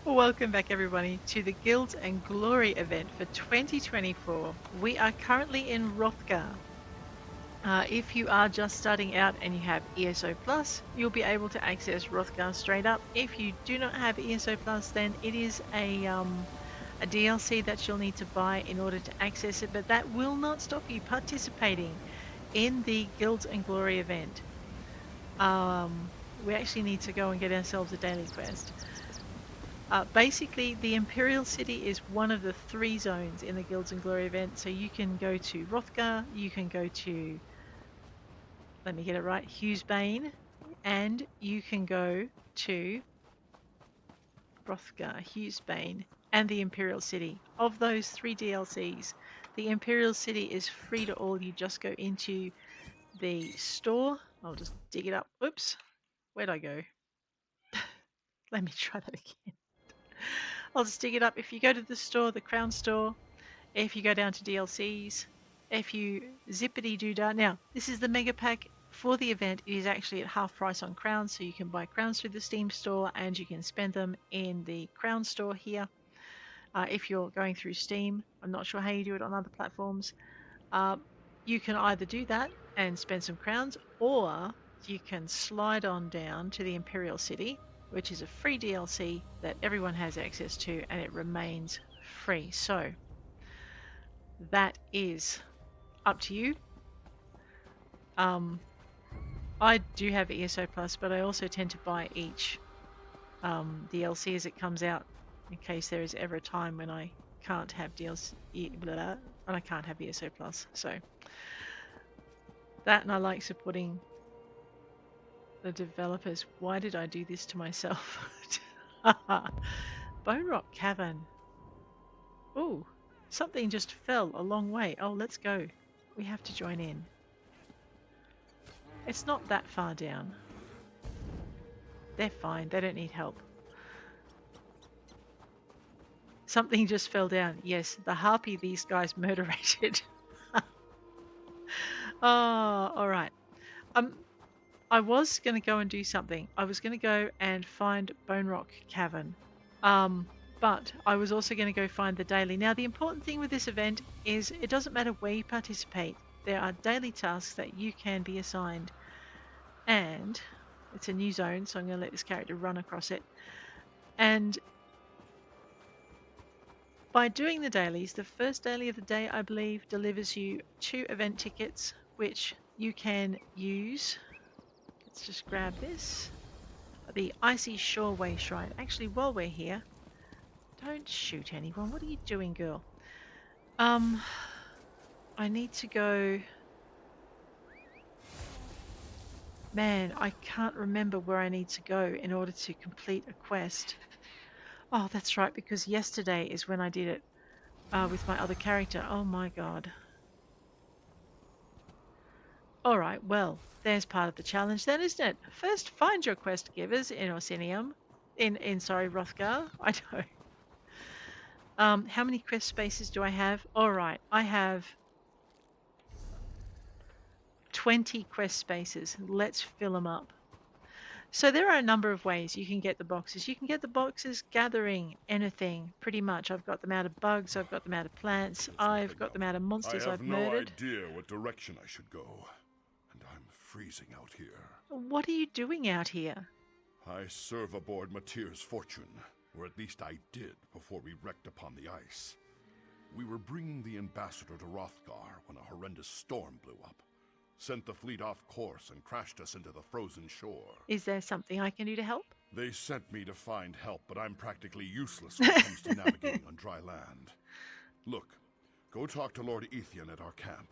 Welcome back, everybody, to the Guilds and Glory event for 2024. We are currently in Wrothgar. If you are just starting out and you have ESO Plus, you'll be able to access Wrothgar straight up. If you do not have ESO Plus, then it is a DLC that you'll need to buy in order to access it, but that will not stop you participating in the Guilds and Glory event. We actually need to go and get ourselves a daily quest. Basically, the Imperial City is one of the 3 zones in the Guilds and Glory event. So you can go to Wrothgar, you can go to, let me get it right, Hughesbane, and you can go to Wrothgar, Hughesbane, and the Imperial City. Of those 3 DLCs, the Imperial City is free to all. You just go into the store. I'll just dig it up. Oops, where'd I go? Let me try that again. I'll just dig it up. If you go to the store, the Crown store, if you go down to DLCs, if you zippity doo dah. Now, this is the mega pack for the event. It is actually at half price on crowns, so you can buy crowns through the Steam store and you can spend them in the Crown store here. If you're going through Steam, I'm not sure how you do it on other platforms. You can either do that and spend some crowns, or you can slide on down to the Imperial City, which is a free DLC that everyone has access to, and it remains free. So that is up to you. I do have ESO Plus, but I also tend to buy each DLC as it comes out, in case there is ever a time when I can't have DLC and I can't have ESO Plus. So that, and I like supporting the developers. Why did I do this to myself? Bonerock Cavern. Oh, something just fell a long way. Oh, let's go. We have to join in. It's not that far down. They're fine. They don't need help. Something just fell down. Yes, the harpy these guys murderated. Oh, all right. I was going to go and do something. I was going to go and find Bonerock Cavern. But I was also going to go find the daily. Now, the important thing with this event is it doesn't matter where you participate. There are daily tasks that you can be assigned. And it's a new zone, so I'm going to let this character run across it. And by doing the dailies, the first daily of the day, I believe, delivers you 2 event tickets, which you can use. Let's just grab this. The Icy Shore Wayshrine. Actually, while we're here, don't shoot anyone. What are you doing, girl? I need to go. Man, I can't remember where I need to go in order to complete a quest. Oh, that's right, because yesterday is when I did it with my other character. Oh my god. Alright, well, there's part of the challenge then, isn't it? First, find your quest givers in Orsinium. Wrothgar. I know. How many quest spaces do I have? Alright, I have 20 quest spaces. Let's fill them up. So there are a number of ways you can get the boxes. You can get the boxes gathering anything, pretty much. I've got them out of bugs, I've got them out of plants, I've got them out of monsters I've murdered. I have no idea what direction I should go, and I'm freezing out here. What are you doing out here? I serve aboard Matyr's Fortune, or at least I did before we wrecked upon the ice. We were bringing the ambassador to Wrothgar when a horrendous storm blew up. Sent the fleet off course and crashed us into the frozen shore. Is there something I can do to help? They sent me to find help, but I'm practically useless when it comes to navigating on dry land. Look, go talk to Lord Ethian at our camp.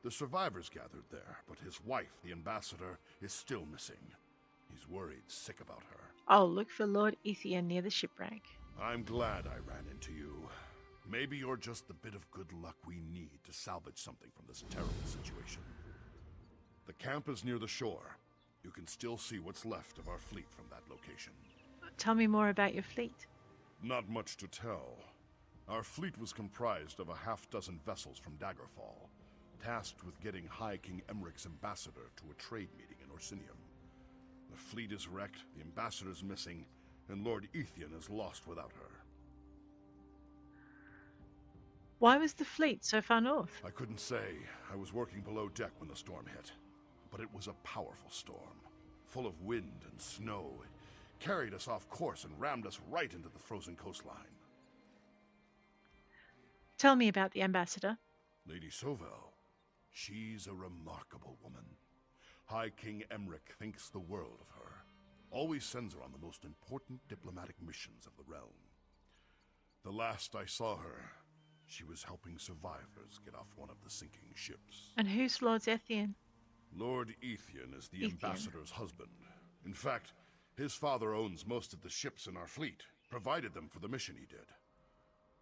The survivors gathered there, but his wife, the ambassador, is still missing. He's worried sick about her. I'll look for Lord Ethian near the shipwreck. I'm glad I ran into you. Maybe you're just the bit of good luck we need to salvage something from this terrible situation. The camp is near the shore. You can still see what's left of our fleet from that location. Tell me more about your fleet. Not much to tell. Our fleet was comprised of a half-dozen vessels from Daggerfall, tasked with getting High King Emmerich's ambassador to a trade meeting in Orsinium. The fleet is wrecked, the ambassador's missing, and Lord Ethian is lost without her. Why was the fleet so far north? I couldn't say. I was working below deck when the storm hit. But it was a powerful storm, full of wind and snow. It carried us off course and rammed us right into the frozen coastline. Tell me about the ambassador. Lady Sovel. She's a remarkable woman. High King Emric thinks the world of her. Always sends her on the most important diplomatic missions of the realm. The last I saw her, she was helping survivors get off one of the sinking ships. And who's Lord Ethian? Lord Ethian is the Ethian. ambassador's husband. In fact, his father owns most of the ships in our fleet, provided them for the mission he did.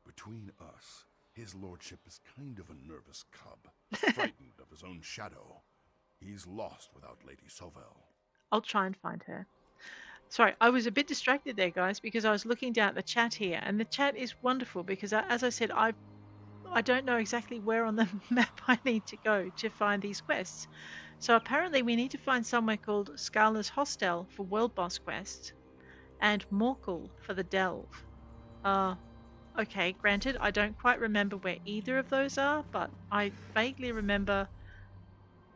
Between us, his lordship is kind of a nervous cub, frightened of his own shadow. He's lost without Lady Sovel. I'll try and find her. Sorry, I was a bit distracted there, guys, because I was looking down at the chat here, and the chat is wonderful because, as I said, I don't know exactly where on the map I need to go to find these quests. So apparently we need to find somewhere called Scala's Hostel for World Boss quests, and Morkul for the Delve. Okay, granted, I don't quite remember where either of those are, but I vaguely remember...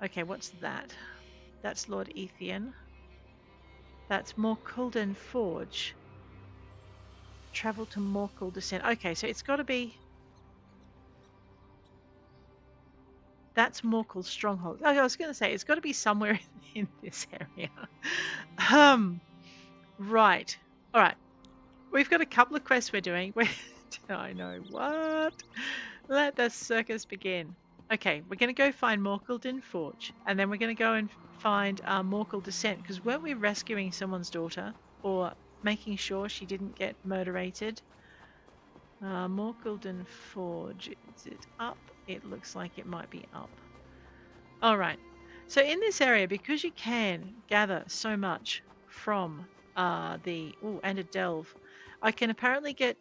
Okay, what's that? That's Lord Ethian. That's Morkuldin Forge. Travel to Morkul Descent. Okay, so it's got to be... That's Morkul's stronghold. Oh, I was going to say, it's got to be somewhere in this area. Right. All right. We've got a couple of quests we're doing. I know. What? Let the circus begin. Okay, we're going to go find Morkuldin Forge, and then we're going to go and find Morkul Descent, because weren't we rescuing someone's daughter, or making sure she didn't get murderated? Morkuldin Forge, is it up? It looks like it might be up. Alright, so in this area, because you can gather so much from and a delve, I can apparently get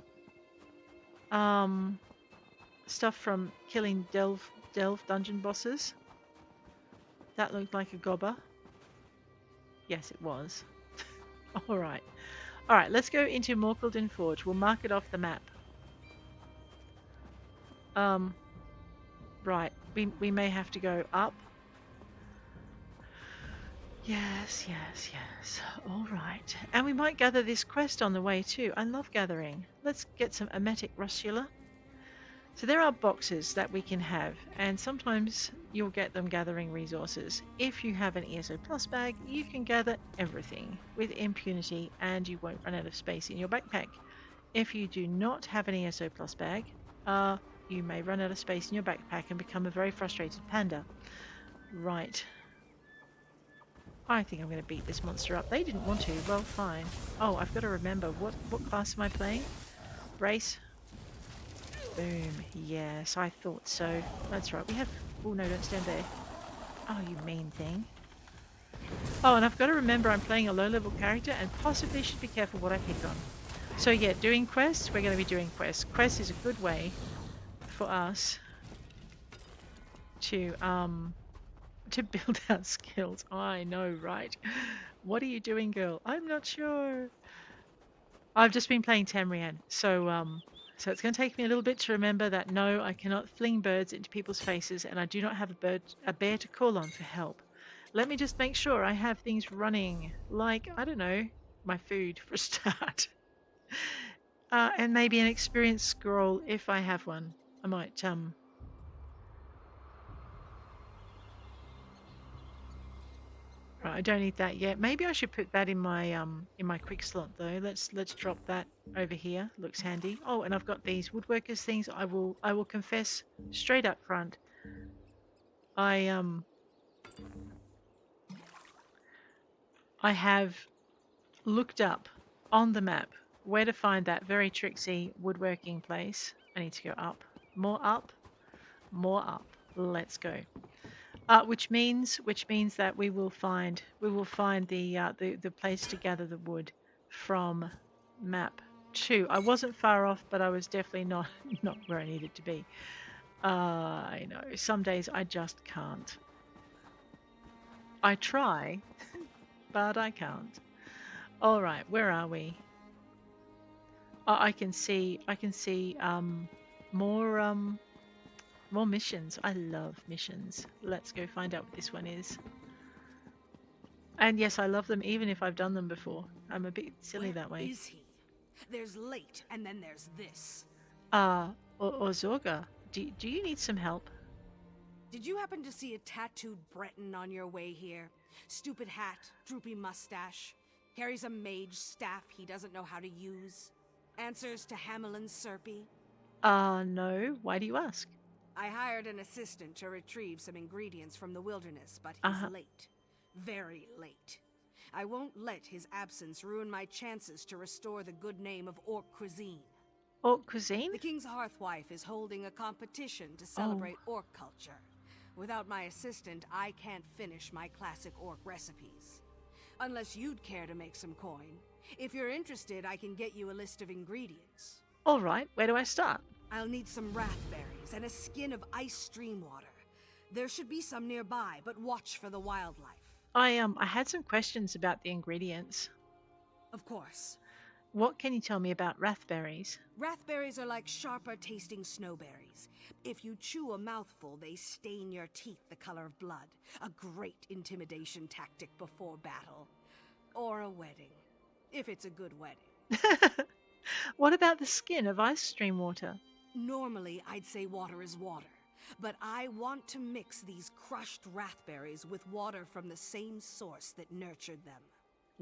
stuff from killing delve dungeon bosses. That looked like a gobber. Yes, it was. Alright, let's go into Morkuldin Forge. We'll mark it off the map. Right, we may have to go up. Yes. Alright. And we might gather this quest on the way too. I love gathering. Let's get some emetic Rustula. So there are boxes that we can have, and sometimes you'll get them gathering resources. If you have an ESO Plus bag, you can gather everything with impunity and you won't run out of space in your backpack. If you do not have an ESO Plus bag, you may run out of space in your backpack and become a very frustrated panda. Right. I think I'm going to beat this monster up. They didn't want to. Well, fine. Oh, I've got to remember. What class am I playing? Brace. Boom. Yes, I thought so. That's right. We have... Oh, no, don't stand there. Oh, you mean thing. Oh, and I've got to remember I'm playing a low-level character and possibly should be careful what I pick on. So, yeah, doing quests. We're going to be doing quests. Quests is a good way for us to build our skills. I know, right? What are you doing, girl? I'm not sure. I've just been playing Tamrian, so it's going to take me a little bit to remember that no, I cannot fling birds into people's faces, and I do not have a bear to call on for help. Let me just make sure I have things running, like, I don't know, my food for a start. And maybe an experience scroll if I have one. I might Right, I don't need that yet. Maybe I should put that in my quick slot though. Let's drop that over here. Looks handy. Oh, and I've got these woodworkers things. I will confess straight up front. I have looked up on the map where to find that very tricksy woodworking place. I need to go up. More up. More up. Let's go. Which means that we will find the place to gather the wood from map 2. I wasn't far off, but I was definitely not where I needed to be. I know some days I just can't. I try, but I can't. All right, where are we? I can see. More more missions. I love missions. Let's go find out what this one is. And yes, I love them even if I've done them before. I'm a bit silly Where that way. is he? There's late, and then there's this. Or Zorga, do you need some help? Did you happen to see a tattooed Breton on your way here? Stupid hat, droopy mustache, carries a mage staff he doesn't know how to use. Answers to Hamelin Serpy. No. Why do you ask? I hired an assistant to retrieve some ingredients from the wilderness, but he's Uh-huh. late. Very late. I won't let his absence ruin my chances to restore the good name of Orc cuisine. Orc cuisine? The King's Hearthwife is holding a competition to Oh. celebrate Orc culture. Without my assistant, I can't finish my classic Orc recipes. Unless you'd care to make some coin. If you're interested, I can get you a list of ingredients. All right, where do I start? I'll need some rathberries and a skin of ice stream water. There should be some nearby, but watch for the wildlife. I had some questions about the ingredients. Of course. What can you tell me about rathberries? Rathberries are like sharper tasting snowberries. If you chew a mouthful, they stain your teeth the color of blood. A great intimidation tactic before battle. Or a wedding. If it's a good wedding. What about the skin of ice stream water? Normally, I'd say water is water. But I want to mix these crushed rathberries with water from the same source that nurtured them.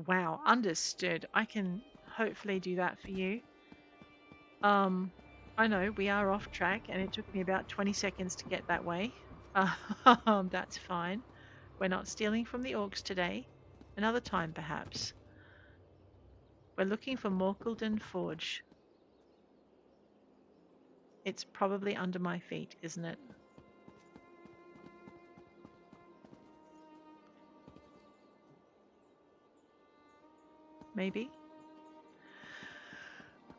Wow, understood. I can hopefully do that for you. I know we are off track and it took me about 20 seconds to get that way. That's fine. We're not stealing from the orcs today. Another time, perhaps. We're looking for Morkuldin Forge. It's probably under my feet, isn't it? Maybe?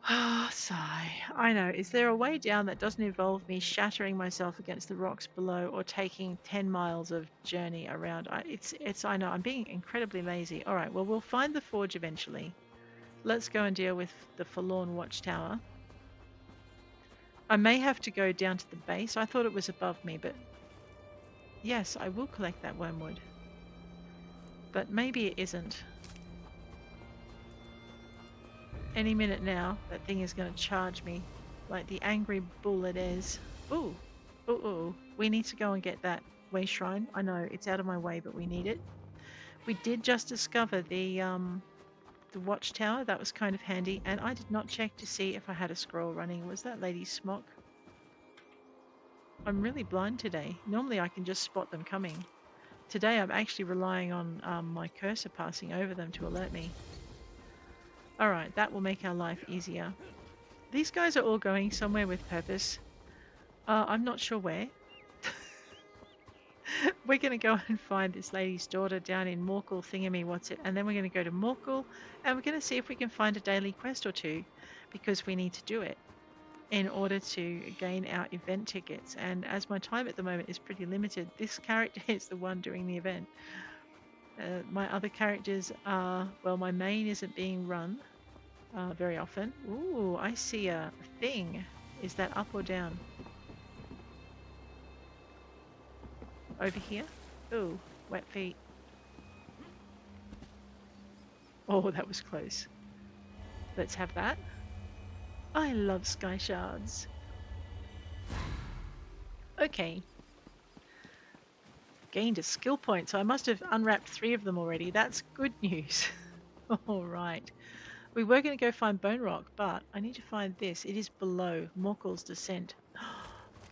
Ah, sigh. I know. Is there a way down that doesn't involve me shattering myself against the rocks below or taking 10 miles of journey around? I know. I'm being incredibly lazy. All right. Well, we'll find the forge eventually. Let's go and deal with the Forlorn Watchtower. I may have to go down to the base. I thought it was above me, but yes, I will collect that wormwood. But maybe it isn't. Any minute now, that thing is going to charge me like the angry bull it is. Ooh. Ooh. We need to go and get that Wayshrine. I know, it's out of my way, but we need it. We did just discover the Watchtower. That was kind of handy. And I did not check to see if I had a scroll running. Was that Lady Smock? I'm really blind today. Normally I can just spot them coming. Today I'm actually relying on my cursor passing over them to alert me. Alright, that will make our life easier. These guys are all going somewhere with purpose. I'm not sure where. We're going to go and find this lady's daughter down in Morkul thingamywhatsit, and then we're going to go to Morkul and we're going to see if we can find a daily quest or two, because we need to do it in order to gain our event tickets. And as my time at the moment is pretty limited, this character is the one doing the event. My other characters are, well, my main isn't being run very often. Ooh, I see a thing. Is that up or down? Over here? Ooh, wet feet. Oh, that was close. Let's have that. I love skyshards. Okay. Gained a skill point, so I must have unwrapped 3 of them already. That's good news. Alright. We were going to go find Bonerock, but I need to find this. It is below Morkul's descent.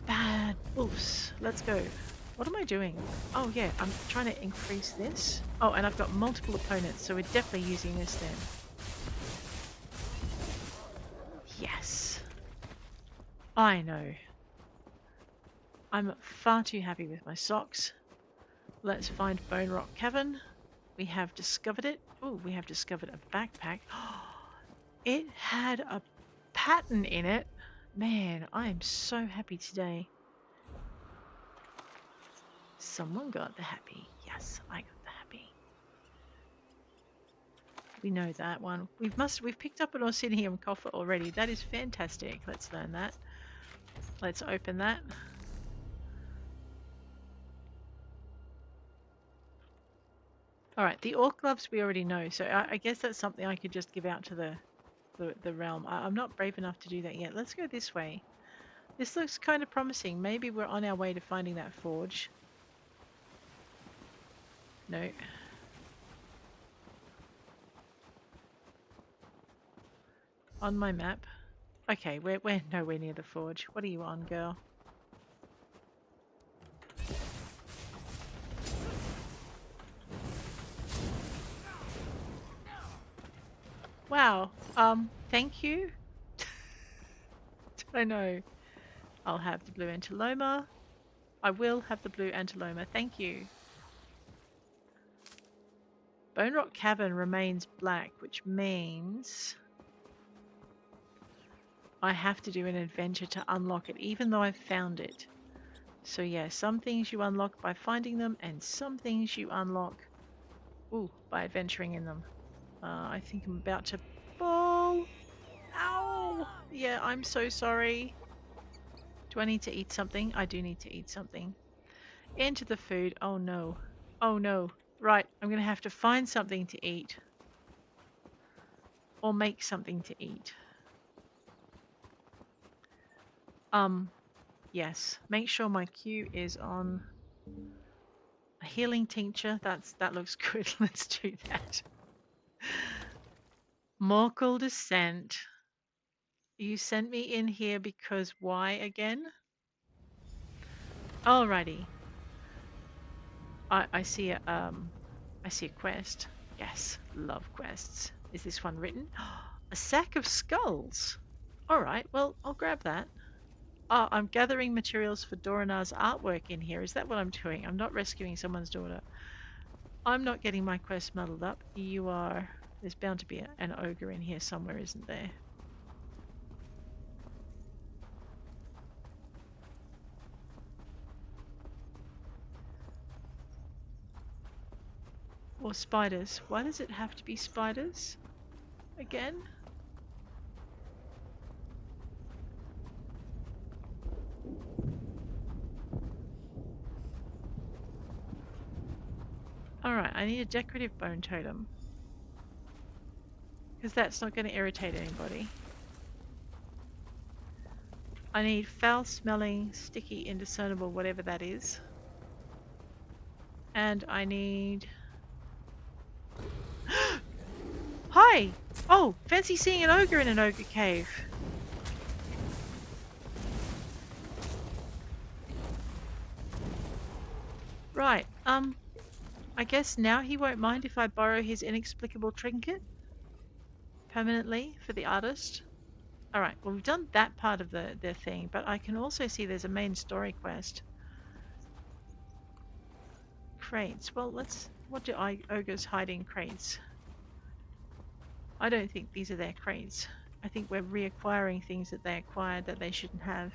Bad wolves. Let's go. What am I doing? Oh yeah, I'm trying to increase this. Oh, and I've got multiple opponents, so we're definitely using this then. Yes. I know. I'm far too happy with my socks. Let's find Bonerock Cavern. We have discovered it. Oh, we have discovered a backpack. It had a pattern in it. Man, I am so happy today. Someone got the happy. Yes, I got the happy. We know that one. We've picked up an Orsinium coffer already. That is fantastic. Let's learn that. Let's open that. Alright, the orc gloves we already know, so I guess that's something I could just give out to the realm. I'm not brave enough to do that yet. Let's go this way. This looks kind of promising. Maybe we're on our way to finding that forge. No. On my map. Okay, we're nowhere near the forge. What are you on, girl? Wow. Thank you. I know. I'll have the blue antiloma. I will have the blue antiloma. Thank you. Bonerock Cavern remains black, which means I have to do an adventure to unlock it, even though I've found it. So yeah, some things you unlock by finding them, and some things you unlock by adventuring in them. I think I'm about to fall. Ow! Yeah, I'm so sorry. Do I need to eat something? I do need to eat something. Enter the food. Oh no. Oh no. Right, I'm going to have to find something to eat. Or make something to eat. Yes. Make sure my queue is on a healing tincture. That looks good. Let's do that. Morkuldin sent. You sent me in here because why again? Alrighty. I see a quest. Yes, love quests. Is this one written? A sack of skulls. Alright, well, I'll grab that. Oh, I'm gathering materials for Doranar's artwork in here. Is that what I'm doing? I'm not rescuing someone's daughter. I'm not getting my quest muddled up. You are. There's bound to be an ogre in here somewhere, isn't there? Or spiders. Why does it have to be spiders? Again? Alright, I need a decorative bone totem. Because that's not going to irritate anybody. I need foul-smelling, sticky, indiscernible, whatever that is. And I need... Hi! Oh, fancy seeing an ogre in an ogre cave. Right, I guess now he won't mind if I borrow his inexplicable trinket permanently for the artist. Alright, well we've done that part of the thing, but I can also see there's a main story quest. Crates. Well, what do ogres hide in crates? I don't think these are their crates. I think we're reacquiring things that they acquired that they shouldn't have.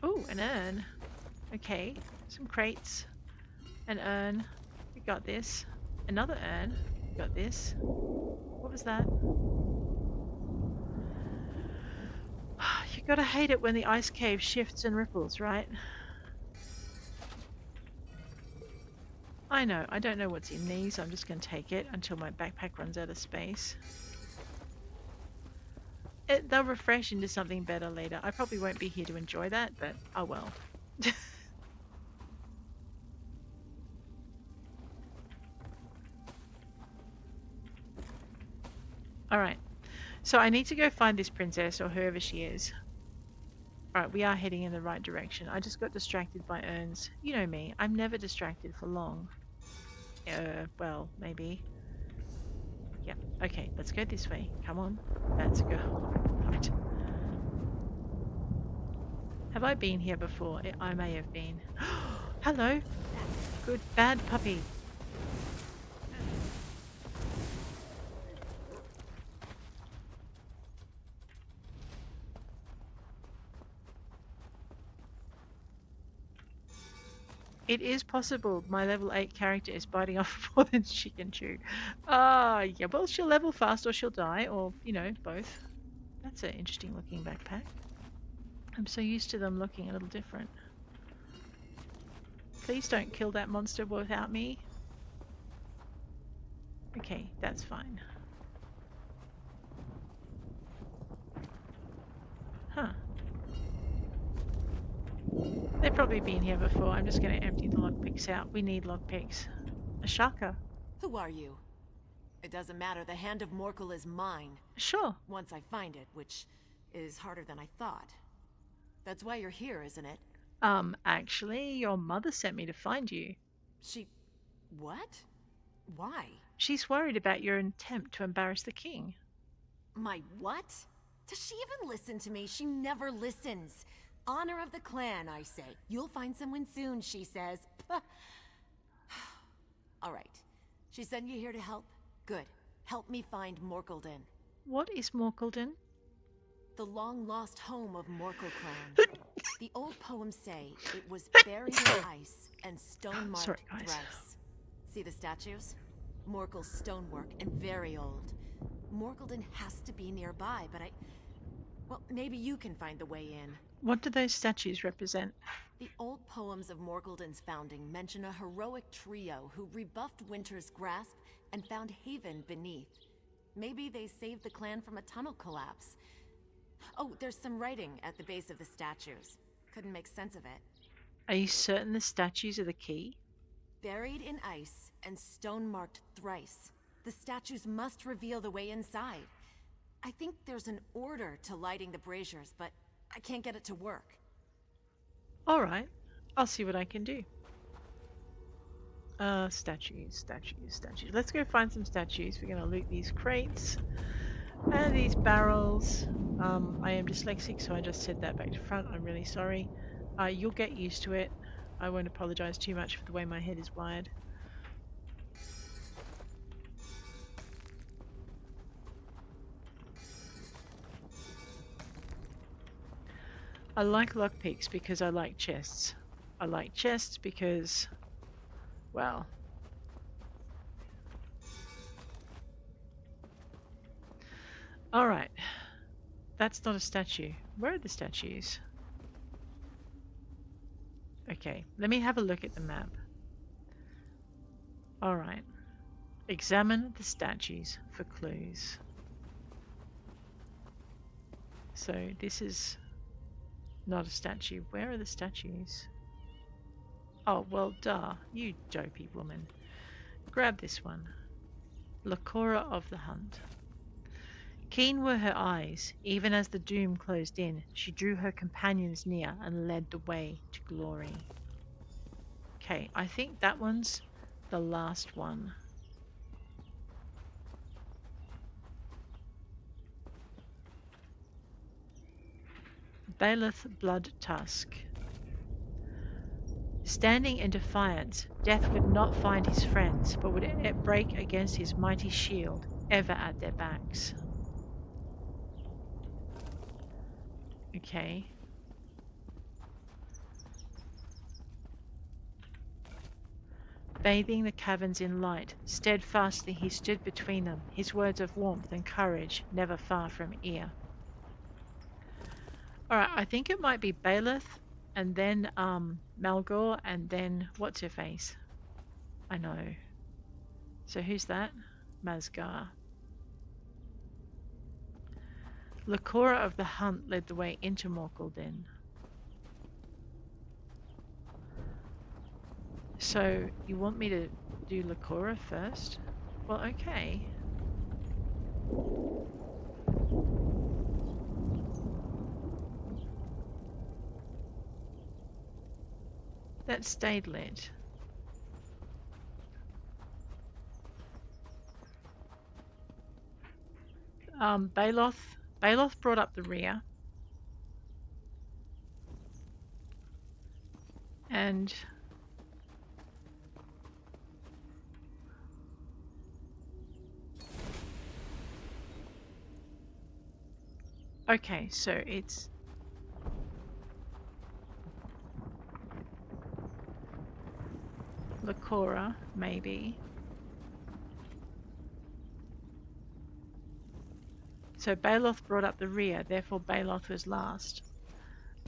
Ooh, an urn. Okay, some crates. An urn. We got this. Another urn. We got this. What was that? You gotta hate it when the ice cave shifts and ripples, right? I know, I don't know what's in these. I'm just gonna take it until my backpack runs out of space. They'll refresh into something better later. I probably won't be here to enjoy that, but oh well. Alright, so I need to go find this princess or whoever she is. Alright, we are heading in the right direction. I just got distracted by urns. You know me, I'm never distracted for long. Well, maybe. Yeah, okay, let's go this way. Come on, that's a go. Right. Have I been here before? I may have been. Hello, good bad puppy. It is possible my level 8 character is biting off more than she can chew. Yeah, well, she'll level fast or she'll die, or, you know, both. That's an interesting looking backpack. I'm so used to them looking a little different. Please don't kill that monster without me. Okay, that's fine. Huh. They've probably been here before. I'm just going to empty the lockpicks out. We need lockpicks. A shaka. Who are you? It doesn't matter. The hand of Morkul is mine. Sure. Once I find it, which is harder than I thought. That's why you're here, isn't it? Actually, your mother sent me to find you. She... what? Why? She's worried about your attempt to embarrass the king. My what? Does she even listen to me? She never listens. Honor of the clan, I say. You'll find someone soon, she says. All right. She sent you here to help? Good. Help me find Morkuldin. What is Morkuldin? The long-lost home of Morkul clan. The old poems say it was buried in ice and stone-marked thrice. See the statues? Morkul's stonework and very old. Morkuldin has to be nearby, but well, maybe you can find the way in. What do those statues represent? The old poems of Morkuldin's founding mention a heroic trio who rebuffed Winter's grasp and found haven beneath. Maybe they saved the clan from a tunnel collapse. Oh, there's some writing at the base of the statues. Couldn't make sense of it. Are you certain the statues are the key? Buried in ice and stone-marked thrice. The statues must reveal the way inside. I think there's an order to lighting the braziers, but I can't get it to work. Alright, I'll see what I can do. Statues. Let's go find some statues. We're going to loot these crates and these barrels. I am dyslexic, so I just said that back to front. I'm really sorry. You'll get used to it. I won't apologize too much for the way my head is wired. I like lockpicks because I like chests. I like chests because, well, alright. That's not a statue. Where are the statues? Okay, let me have a look at the map. Alright. Examine the statues for clues. So this is not a statue. Where are the statues? Oh, well, duh. You dopey woman. Grab this one. Lacora of the Hunt. Keen were her eyes. Even as the doom closed in, she drew her companions near and led the way to glory. Okay, I think that one's the last one. Baelith Blood Tusk. Standing in defiance, Death would not find his friends, but would break against his mighty shield, ever at their backs. Okay. Bathing the caverns in light, steadfastly he stood between them, his words of warmth and courage never far from ear. Alright, I think it might be Baelith, and then Malgor, and then what's her face? I know. So who's that? Masgar. Lacora of the Hunt led the way into Morkuldin. So you want me to do Lacora first? Well, okay. That stayed lit. Baeloth brought up the rear. And okay, so it's Lakora, maybe. So Baloth brought up the rear, therefore Baloth was last.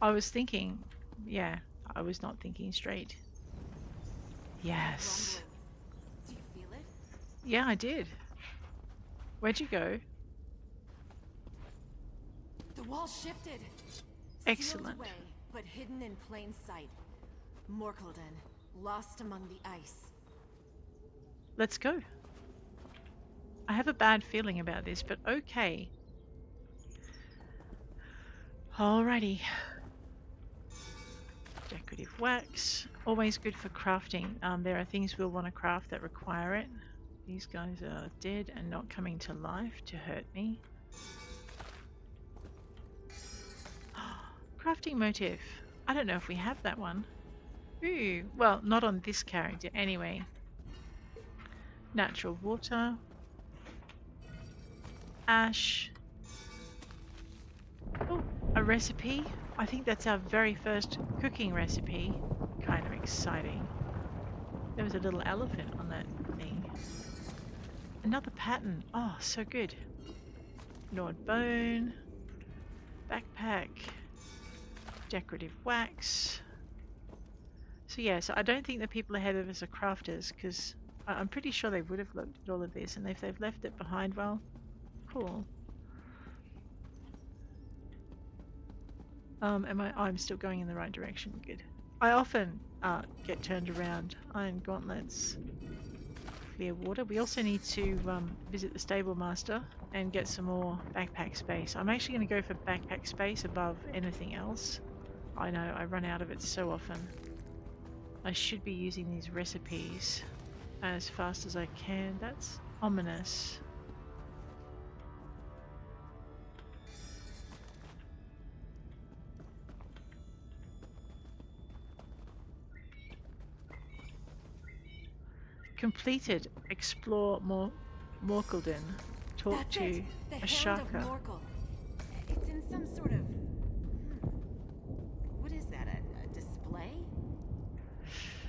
I was thinking, yeah, I was not thinking straight. Yes. Do you feel it? Yeah, I did. Where'd you go? The wall shifted. Excellent. Sealed away, but hidden in plain sight. Morkuldin, lost among the ice. Let's go. I have a bad feeling about this, but okay. Alrighty. Decorative wax. Always good for crafting. There are things we'll want to craft that require it. These guys are dead and not coming to life to hurt me. Crafting motif. I don't know if we have that one. Ooh, well, not on this character anyway. Natural water. Ash. Oh, a recipe. I think that's our very first cooking recipe. Kind of exciting. There was a little elephant on that thing. Another pattern. Oh, so good. Gnawed bone. Backpack. Decorative wax. So yeah, so I don't think the people ahead of us are crafters, because I'm pretty sure they would have looked at all of this, and if they've left it behind, well, cool. I'm still going in the right direction. Good. I often get turned around. Iron gauntlets. Clear water. We also need to visit the stable master and get some more backpack space. I'm actually going to go for backpack space above anything else. I know, I run out of it so often. I should be using these recipes as fast as I can. That's ominous. Completed. Explore Morkuldin. Talk That's to it. The a hand shaka. of Morkul. It's in some sort of... What is that? A display?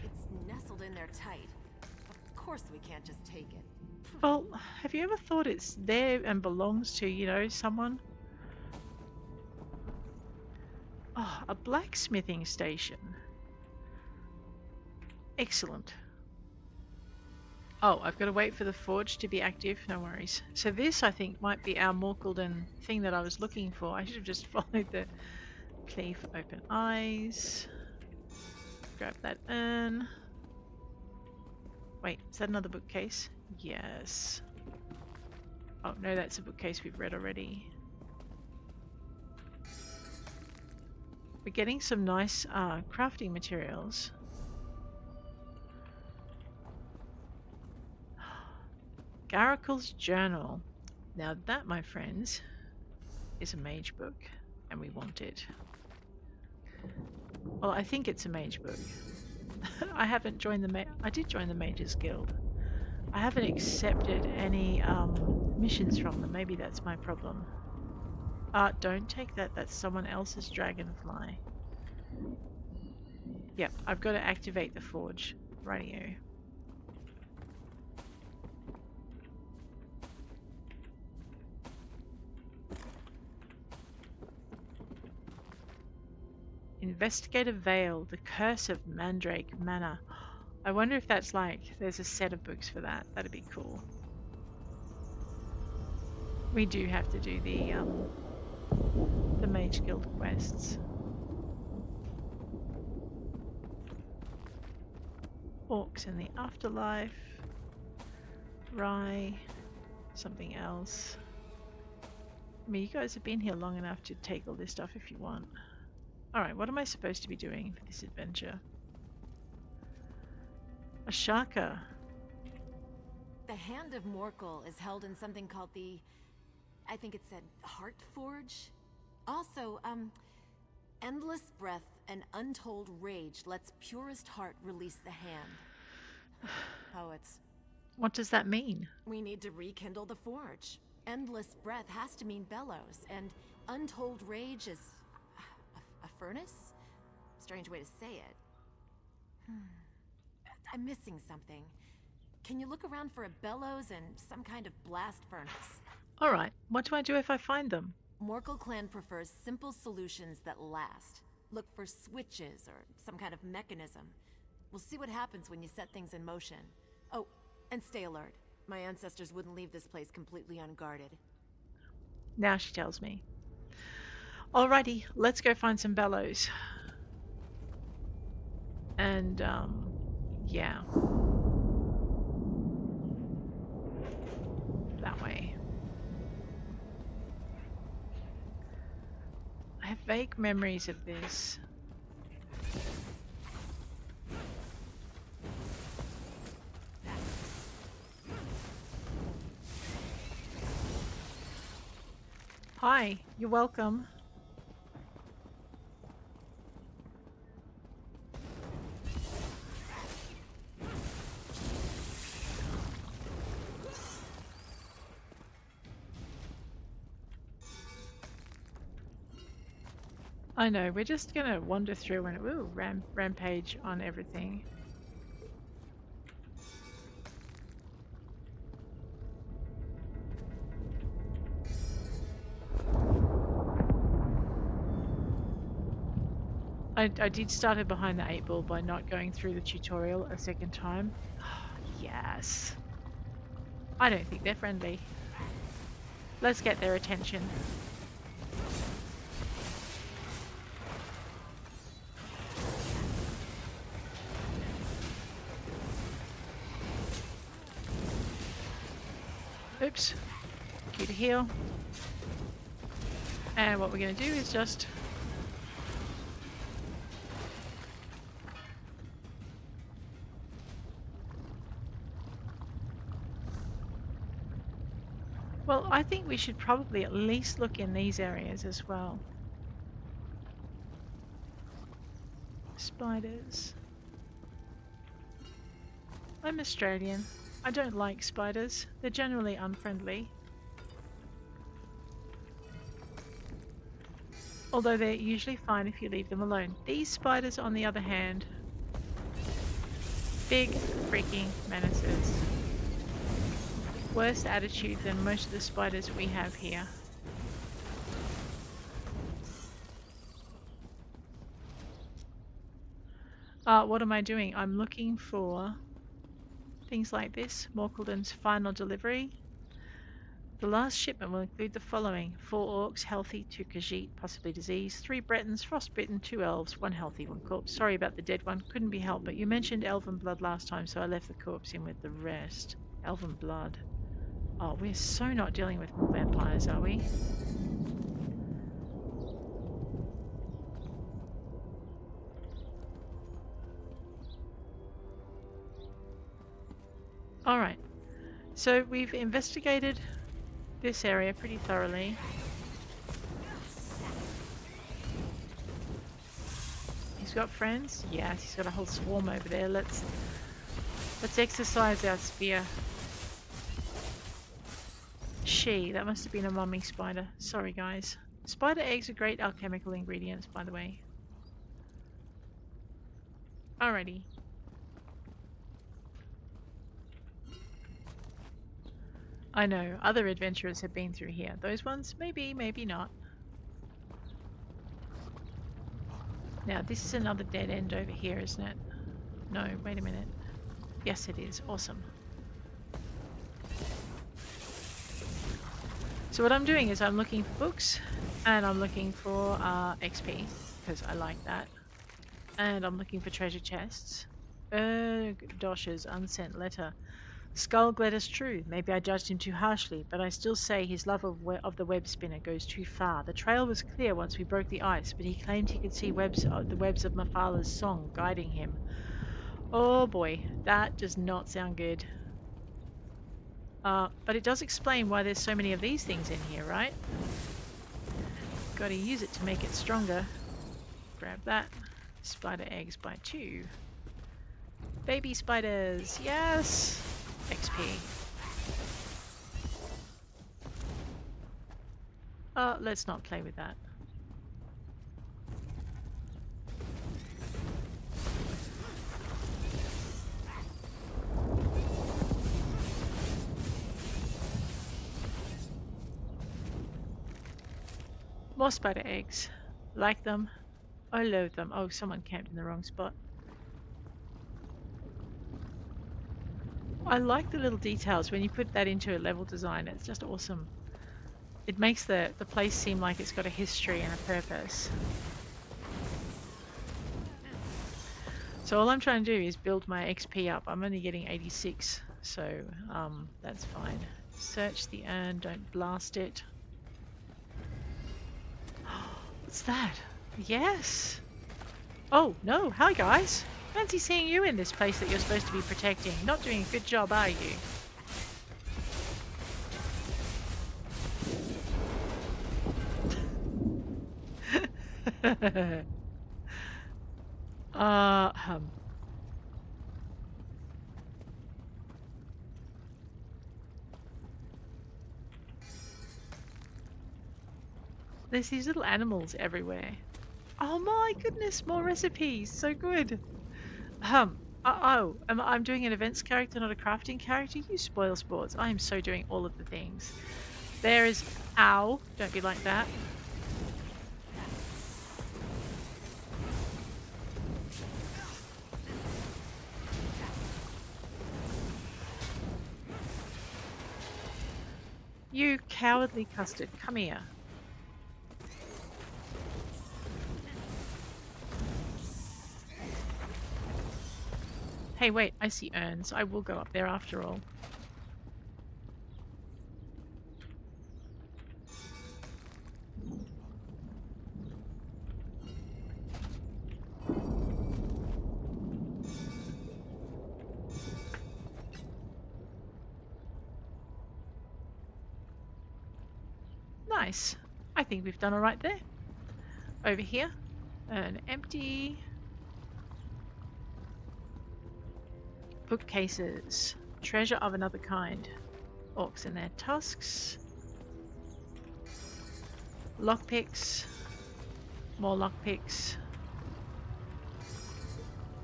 It's nestled in there tight. Of course we can't just take it. Well, have you ever thought it's there and belongs to, you know, someone? Oh, a blacksmithing station. Excellent. Oh, I've got to wait for the forge to be active. No worries. So this, I think, might be our Morkuldin thing that I was looking for. I should have just followed the cleave. Open eyes. Grab that urn. Wait, is that another bookcase? Yes. Oh, no, that's a bookcase we've read already. We're getting some nice crafting materials. Garakul's Journal. Now that, my friends, is a mage book, and we want it. Well, I think it's a mage book. I haven't joined the I did join the Mages Guild. I haven't accepted any missions from them. Maybe that's my problem. Don't take that. That's someone else's dragonfly. Yep, I've got to activate the forge. Rightio. Investigator Vale, The Curse of Mandrake Manor. I wonder if that's like, there's a set of books for that. That'd be cool. We do have to do the Mage Guild quests. Orcs in the Afterlife. Rye. Something else. I mean, you guys have been here long enough to take all this stuff if you want. Alright, what am I supposed to be doing for this adventure? A shaka. The hand of Morkul is held in something called the... I think it said Heart Forge? Also, endless breath and untold rage lets purest heart release the hand. Poets. What does that mean? We need to rekindle the forge. Endless breath has to mean bellows, and untold rage is... a furnace? Strange way to say it. I'm missing something. Can you look around for a bellows and some kind of blast furnace? Alright, what do I do if I find them? Morkul clan prefers simple solutions that last. Look for switches or some kind of mechanism. We'll see what happens when you set things in motion. Oh, and stay alert. My ancestors wouldn't leave this place completely unguarded. Now she tells me. Alrighty, let's go find some bellows. And, yeah. That way. I have vague memories of this. Hi, you're welcome. I know, we're just gonna wander through and rampage on everything. I did start it behind the 8 ball by not going through the tutorial a second time. Yes. I don't think they're friendly. Let's get their attention. Oops. Cue to heal. And what we're going to do is just... Well, I think we should probably at least look in these areas as well. Spiders. I'm Australian. I don't like spiders. They're generally unfriendly. Although they're usually fine if you leave them alone. These spiders, on the other hand, big freaking menaces. Worse attitude than most of the spiders we have here. What am I doing? I'm looking for things like this. Morkuldin's final delivery. The last shipment will include the following: 4 orcs, healthy, 2 Khajiit, possibly diseased, 3 Bretons, frostbitten, 2 elves, 1 healthy, 1 corpse. Sorry about the dead one, couldn't be helped, but you mentioned elven blood last time, so I left the corpse in with the rest. Elven blood. Oh, we're so not dealing with more vampires, are we? Alright, so we've investigated this area pretty thoroughly. He's got friends? Yes, he's got a whole swarm over there. Let's exercise our spear. That must have been a mummy spider. Sorry guys. Spider eggs are great alchemical ingredients, by the way. Alrighty. I know, other adventurers have been through here. Those ones? Maybe, maybe not. Now, this is another dead end over here, isn't it? No, wait a minute. Yes, it is. Awesome. So what I'm doing is I'm looking for books, and I'm looking for XP, because I like that. And I'm looking for treasure chests. Urgdosh's unsent letter. Skalg led us true. Maybe I judged him too harshly, but I still say his love of the web spinner goes too far. The trail was clear once we broke the ice, but he claimed he could see the webs of Mafala's song guiding him. Oh boy, that does not sound good. But it does explain why there's so many of these things in here, right? Gotta use it to make it stronger. Grab that. Spider eggs by 2. Baby spiders, yes! XP. Let's not play with that. More spider eggs. Like them. I loathe them. Oh, someone camped in the wrong spot. I like the little details when you put that into a level design. It's just awesome. It makes the place seem like it's got a history and a purpose. So all I'm trying to do is build my XP up. I'm only getting 86, so that's fine. Search the urn, don't blast it. What's that? Yes! Oh, no, hi guys! Fancy seeing you in this place that you're supposed to be protecting. Not doing a good job, are you? There's these little animals everywhere. Oh my goodness, more recipes. So good. I'm doing an events character, not a crafting character. You spoil sports. I am so doing all of the things. There is... Ow. Don't be like that. You cowardly custard. Come here. Hey, wait. I see urns. I will go up there after all. Nice. I think we've done all right there. Over here, an empty. Bookcases. Treasure of another kind. Orcs and their tusks. Lockpicks. More lockpicks.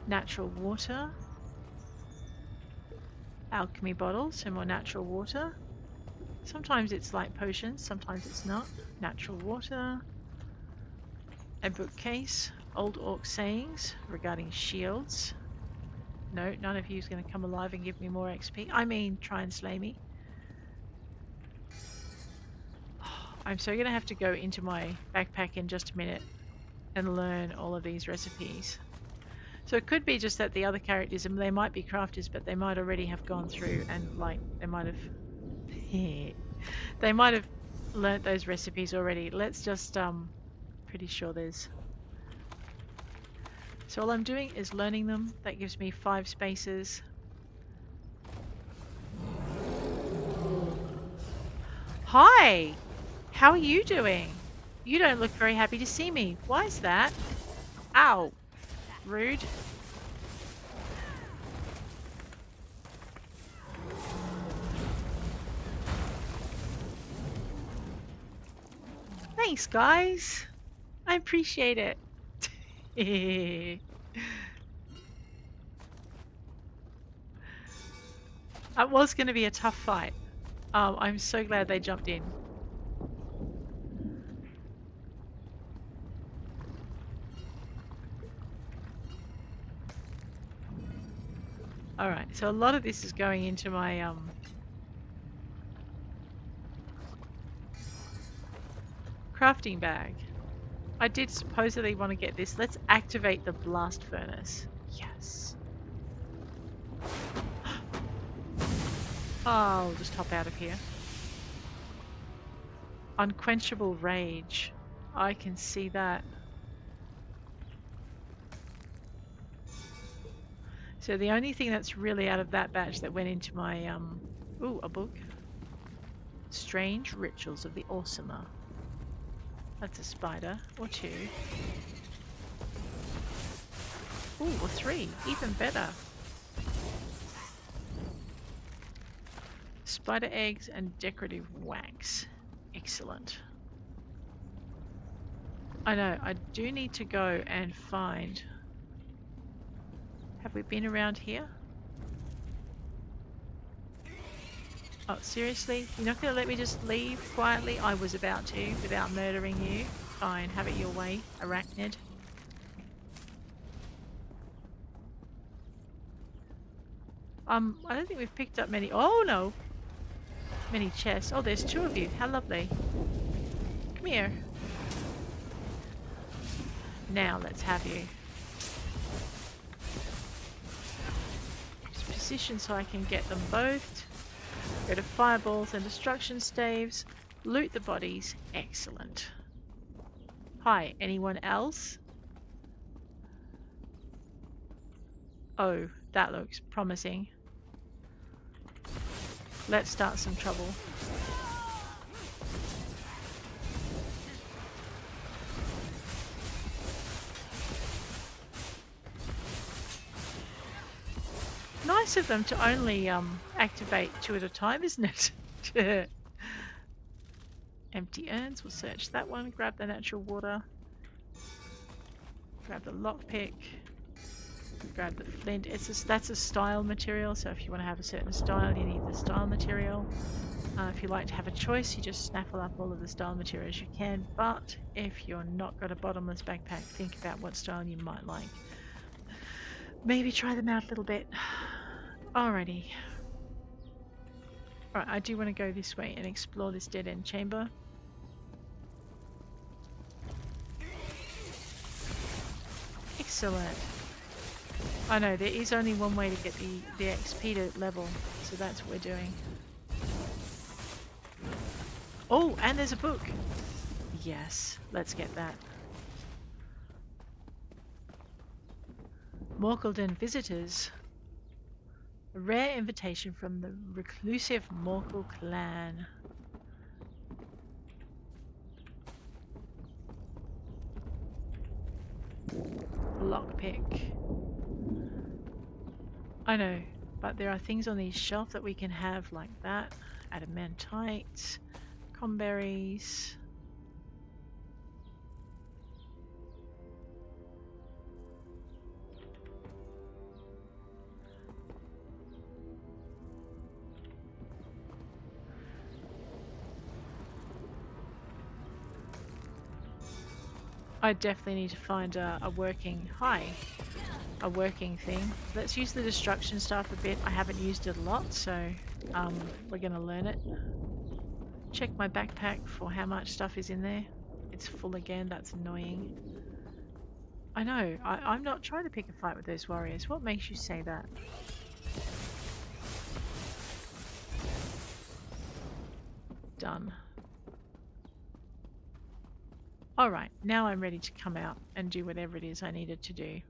Natural water. Alchemy bottles, so more natural water. Sometimes it's like potions, sometimes it's not. Natural water. A bookcase. Old orc sayings regarding shields. No, none of you is going to come alive and give me more XP. I mean, try and slay me. I'm so going to have to go into my backpack in just a minute and learn all of these recipes. So it could be just that the other characters, and they might be crafters, but they might already have gone through and like, they might have... they might have learnt those recipes already. Let's just, pretty sure there's... So all I'm doing is learning them. That gives me 5 spaces. Hi! How are you doing? You don't look very happy to see me. Why is that? Ow! Rude. Thanks, guys. I appreciate it. It was going to be a tough fight. I'm so glad they jumped in. Alright, so a lot of this is going into my crafting bag. I did supposedly want to get this. Let's activate the blast furnace. Yes. I'll just hop out of here. Unquenchable rage. I can see that. So the only thing that's really out of that batch that went into my ooh, a book. Strange Rituals of the Awesomer. That's a spider, or 2. Ooh, or 3, even better. Spider eggs and decorative wax. Excellent. I know, I do need to go and find... Have we been around here? Oh, seriously? You're not going to let me just leave quietly? I was about to, without murdering you. Fine, have it your way, arachnid. I don't think we've picked up many. Oh no! Many chests. Oh, there's 2 of you. How lovely. Come here. Now let's have you. Just position so I can get them both. Go to fireballs and destruction staves. Loot the bodies. Excellent. Hi, anyone else? Oh, that looks promising. Let's start some trouble. Nice of them to only activate 2 at a time, isn't it? Empty urns, we'll search that one. Grab the natural water. Grab the lockpick. Grab the flint. That's a style material, so if you want to have a certain style, you need the style material. If you like to have a choice, you just snaffle up all of the style materials you can, but if you're not got a bottomless backpack, think about what style you might like. Maybe try them out a little bit. Alrighty. Alright, I do want to go this way and explore this dead-end chamber. Excellent. I know, there is only one way to get the XP to level, so that's what we're doing. Oh, and there's a book! Yes, let's get that. Morkuldin visitors. A rare invitation from the reclusive Morkul clan. Lockpick. I know, but there are things on these shelf that we can have like that. Adamantite, comberries. I definitely need to find a working thing. Let's use the destruction staff a bit. I haven't used it a lot, so we're gonna learn it. Check my backpack for how much stuff is in there. It's full again, that's annoying. I know, I'm not trying to pick a fight with those warriors. What makes you say that? Done. Alright, now I'm ready to come out and do whatever it is I needed to do.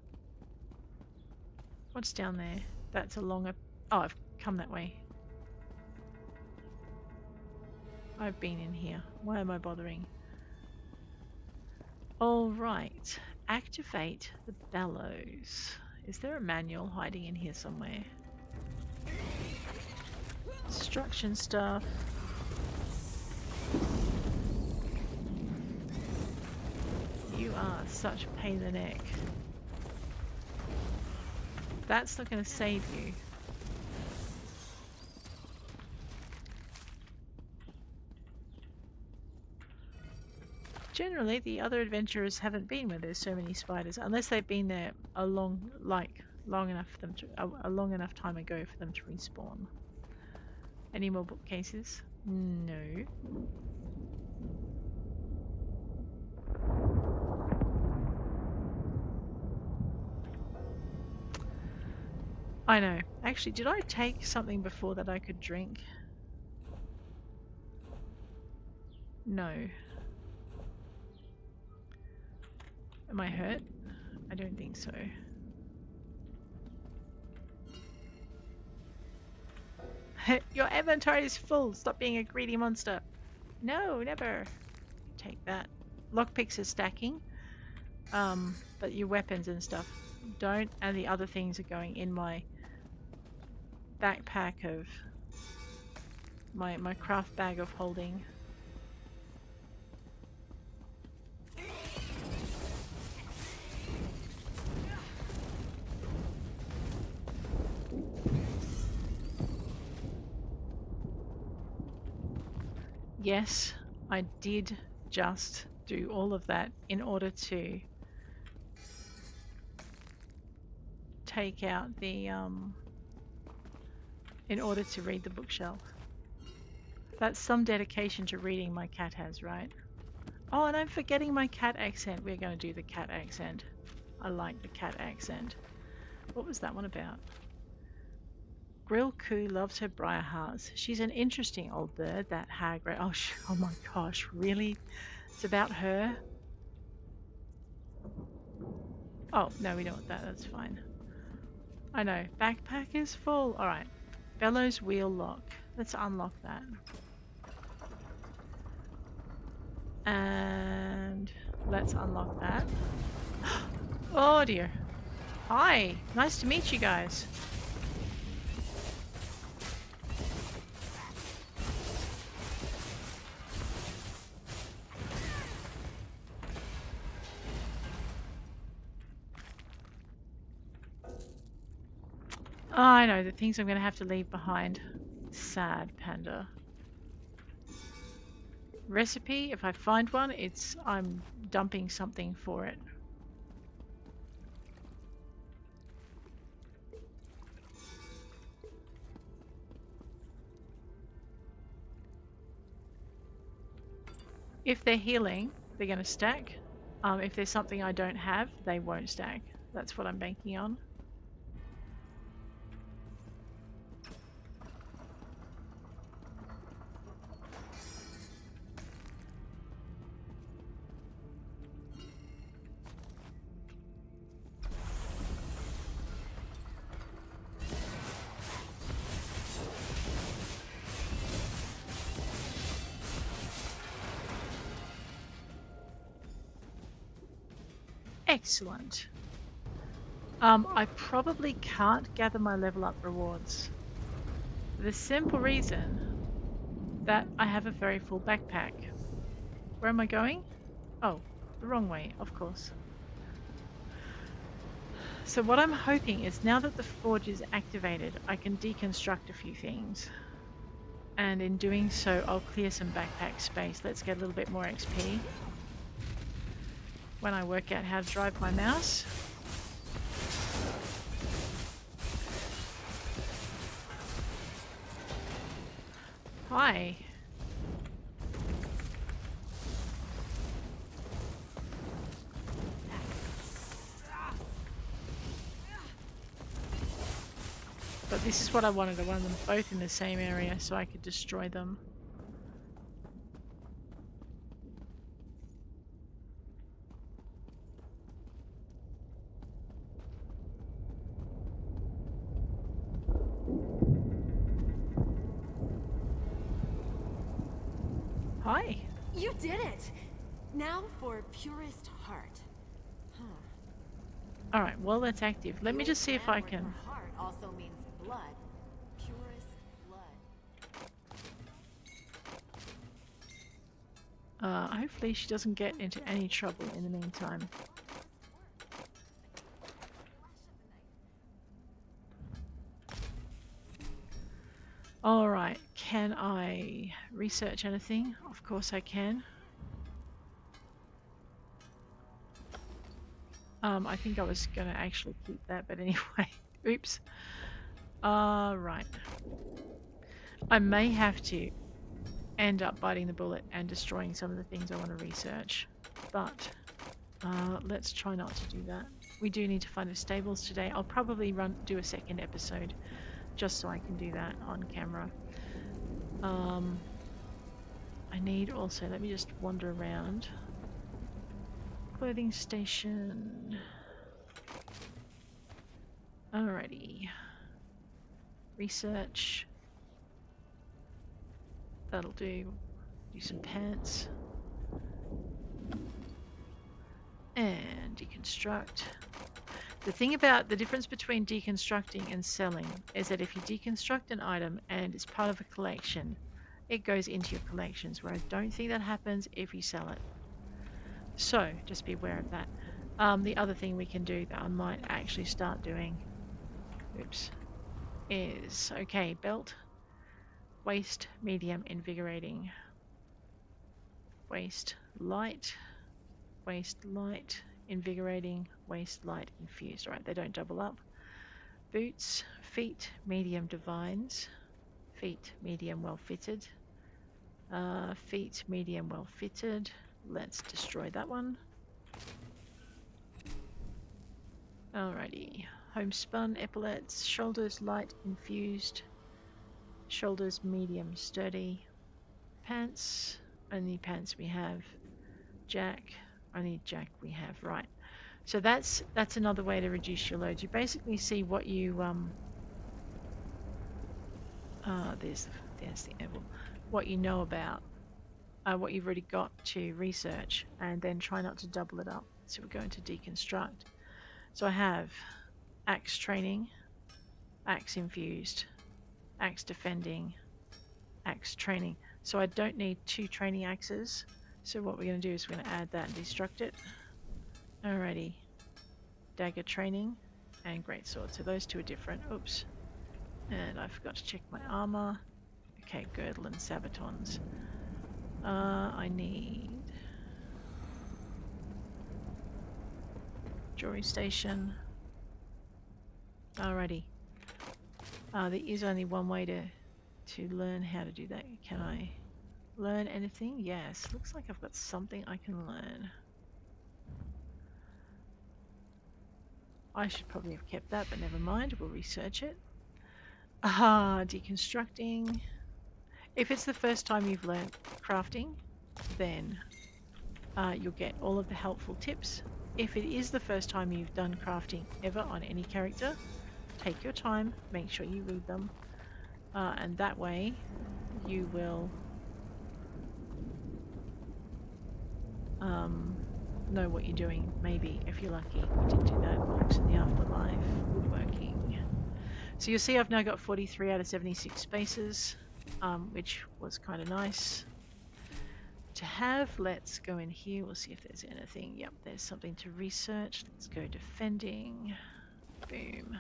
What's down there? That's a longer... Oh, I've come that way. I've been in here. Why am I bothering? Alright. Activate the bellows. Is there a manual hiding in here somewhere? Destruction stuff. You are such a pain in the neck. That's not going to save you. Generally, the other adventurers haven't been where there's so many spiders, unless they've been there a long enough time ago for them to respawn. Any more bookcases? No. I know. Actually, did I take something before that I could drink? No. Am I hurt? I don't think so. Your inventory is full. Stop being a greedy monster. No, never. Take that. Lockpicks are stacking. But your weapons and stuff don't. And the other things are going in my backpack of my craft bag of holding. Yes, I did just do all of that in order to take out the in order to read the bookshelf. That's some dedication to reading my cat has, right? Oh, and I'm forgetting my cat accent. We're going to do the cat accent. I like the cat accent. What was that one about? Grill Coo loves her briar hearts. She's an interesting old bird, that hag. Oh my gosh, really? It's about her? Oh, no, we don't want that. That's fine. I know. Backpack is full. Alright. Bellows wheel lock. Let's unlock that. And let's unlock that. Oh dear. Hi. Nice to meet you guys. Oh, I know, the things I'm going to have to leave behind. Sad panda. Recipe, if I find one, I'm dumping something for it. If they're healing, they're going to stack. If there's something I don't have, they won't stack. That's what I'm banking on. Excellent. I probably can't gather my level up rewards. For the simple reason that I have a very full backpack. Where am I going? Oh, the wrong way, of course. So what I'm hoping is now that the forge is activated, I can deconstruct a few things. And in doing so, I'll clear some backpack space. Let's get a little bit more XP. When I work out how to drive my mouse. Hi. But this is what I wanted. I wanted them both in the same area so I could destroy them. Hi. You did it! Now for purest heart. Huh. Alright, well that's active. Let me just see if I can... Heart also means blood. Purest blood. Hopefully she doesn't get into any trouble in the meantime. Alright, can I research anything? Of course I can. I think I was going to actually keep that, but anyway. Oops. Right. I may have to end up biting the bullet and destroying some of the things I want to research. But let's try not to do that. We do need to find the stables today. I'll probably do a second episode just so I can do that on camera. I need also, let me just wander around. Clothing station. Alrighty. Research. That'll do. Do some pants. And deconstruct. The thing about the difference between deconstructing and selling is that if you deconstruct an item and it's part of a collection, it goes into your collections, where I don't think that happens if you sell it. So, just be aware of that. The other thing we can do that I might actually start doing, oops, is, okay, belt, waist, medium, invigorating, waist, light, waste light, invigorating, waste light, infused. Alright, they don't double up. Boots, feet, medium divines, feet, medium well fitted, feet, medium well fitted. Let's destroy that one. Alrighty, homespun, epaulets, shoulders light infused, shoulders medium sturdy, pants, only pants we have, jack, only jack we have. Right, so that's another way to reduce your load. You basically see what you there's the apple, what you know about, what you've already got to research, and then try not to double it up. So we're going to deconstruct. So I have axe training, axe infused, axe defending, axe training. So I don't need 2 training axes. So what we're going to do is we're going to add that and destruct it. Alrighty. Dagger training and greatsword. So those 2 are different. Oops. And I forgot to check my armor. Okay, girdle and sabatons. I need jewelry station. Alrighty. There is only one way to learn how to do that. Can I learn anything? Yes. Looks like I've got something I can learn. I should probably have kept that, but never mind. We'll research it. Deconstructing. If it's the first time you've learned crafting, then you'll get all of the helpful tips. If it is the first time you've done crafting ever on any character, take your time, make sure you read them, and that way you will know what you're doing, maybe, if you're lucky. We did do that. Box in the afterlife, woodworking. So you'll see I've now got 43 out of 76 spaces, which was kind of nice to have. Let's go in here, we'll see if there's anything. Yep, there's something to research. Let's go defending. Boom.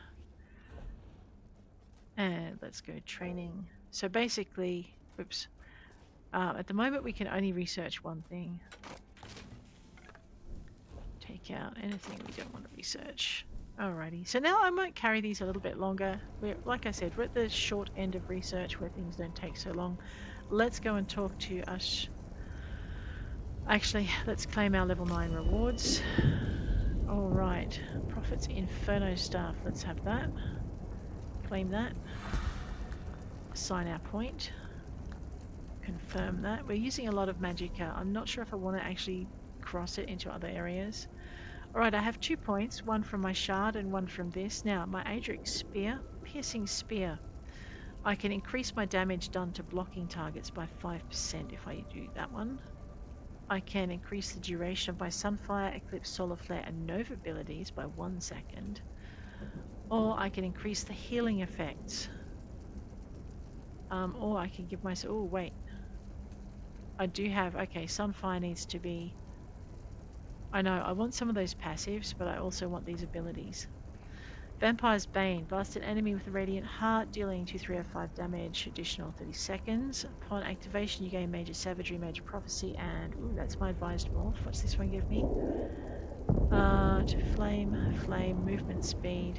And let's go training. So basically, oops, at the moment we can only research one thing. Take out anything we don't want to research. Alrighty, so now I might carry these a little bit longer. Like I said, we're at the short end of research where things don't take so long. Let's go and talk to us. Actually, let's claim our level 9 rewards. Alright, Prophet's Inferno Staff, let's have that. Claim that. Assign our point. Confirm that. We're using a lot of magicka. I'm not sure if I want to actually cross it into other areas. Alright, I have 2 points, one from my shard and one from this. Now, my Adric Spear, Piercing Spear. I can increase my damage done to blocking targets by 5% if I do that one. I can increase the duration of my Sunfire, Eclipse, Solar Flare and Nova abilities by 1 second. Or I can increase the healing effects. Or I can give myself... Oh, wait. I do have... Okay, Sunfire needs to be... I know, I want some of those passives, but I also want these abilities. Vampire's Bane. Blast an enemy with a Radiant Heart, dealing 2/3/5 damage, additional 30 seconds. Upon activation, you gain Major Savagery, Major Prophecy, and... Ooh, that's my advised morph. What's this one give me? To Flame, Movement Speed.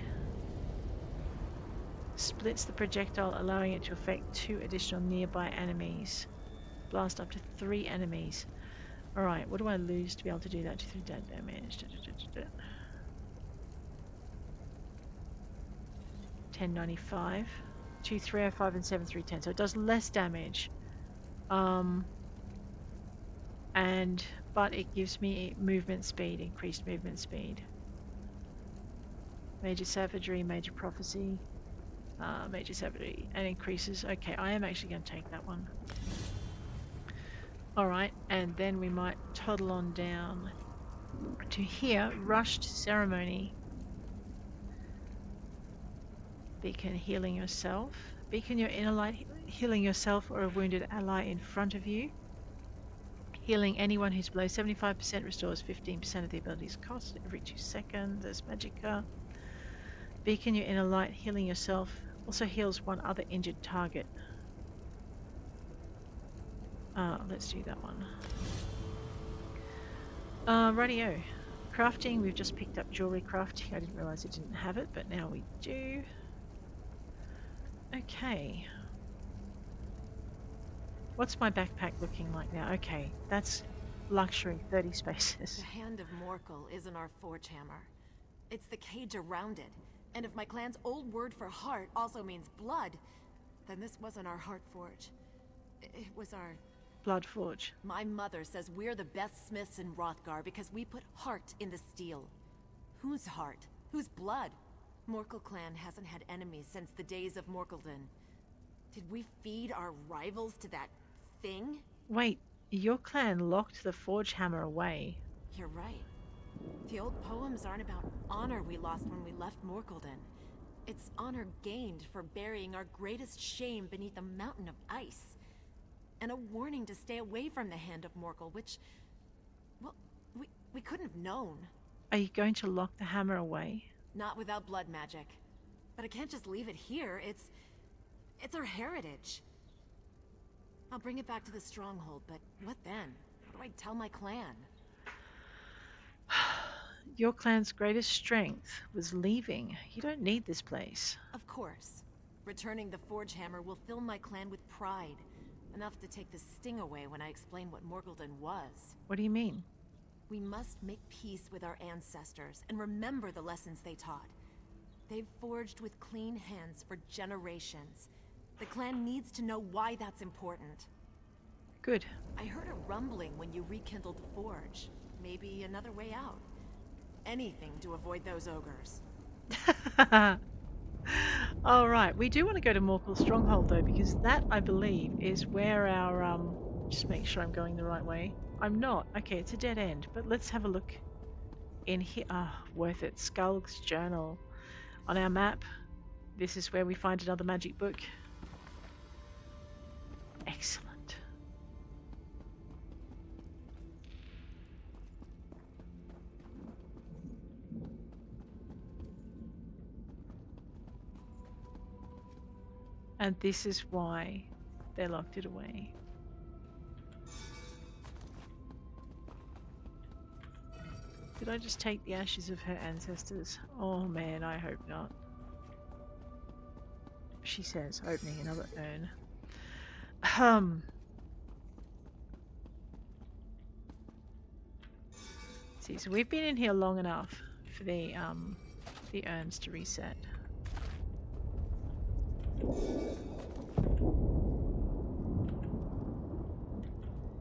Splits the projectile, allowing it to affect 2 additional nearby enemies. Blast up to 3 enemies. Alright, what do I lose to be able to do that? 2/3 damage. 1095. 2/3/5 and 7/3/10. So it does less damage. But it gives me movement speed, increased movement speed. Major Savagery, Major Prophecy. Major Savagery, and increases. Okay, I am actually going to take that one. Alright, and then we might toddle on down to here. Rushed Ceremony. Beacon healing yourself. Beacon your inner light, healing yourself or a wounded ally in front of you. Healing anyone who's below 75% restores 15% of the ability's cost every 2 seconds. There's magicka. Beacon your inner light, healing yourself. Also heals one other injured target. Let's do that one. Radio. Crafting, we've just picked up jewelry crafting. I didn't realise it didn't have it, but now we do. Okay. What's my backpack looking like now? Okay, that's luxury, 30 spaces. The hand of Morkul isn't our forge hammer. It's the cage around it. And if my clan's old word for heart also means blood, then this wasn't our heart forge. It was our... Blood forge. My mother says we're the best smiths in Wrothgar because we put heart in the steel. Whose heart? Whose blood? Morkul clan hasn't had enemies since the days of Morkuldin. Did we feed our rivals to that thing? Wait, your clan locked the forge hammer away. You're right. The old poems aren't about honor we lost when we left Morkuldin. It's honor gained for burying our greatest shame beneath a mountain of ice. And a warning to stay away from the hand of Morkul, which... well, we couldn't have known. Are you going to lock the hammer away? Not without blood magic. But I can't just leave it here. It's our heritage. I'll bring it back to the stronghold, but what then? What do I tell my clan? Your clan's greatest strength was leaving. You don't need this place. Of course. Returning the forge hammer will fill my clan with pride. Enough to take the sting away when I explain what Morkuldin was. What do you mean? We must make peace with our ancestors and remember the lessons they taught. They've forged with clean hands for generations. The clan needs to know why that's important. Good. I heard a rumbling when you rekindled the forge. Maybe another way out. Anything to avoid those ogres. Alright, we do want to go to Morkul's stronghold though, because that, I believe, is where our, just make sure I'm going the right way. I'm not. Okay, it's a dead end, but let's have a look in here. Ah, worth it. Skalg's journal. On our map, this is where we find another magic book. Excellent. And this is why they locked it away. Did I just take the ashes of her ancestors? Oh man, I hope not. She says, opening another urn. See, so we've been in here long enough for the urns to reset.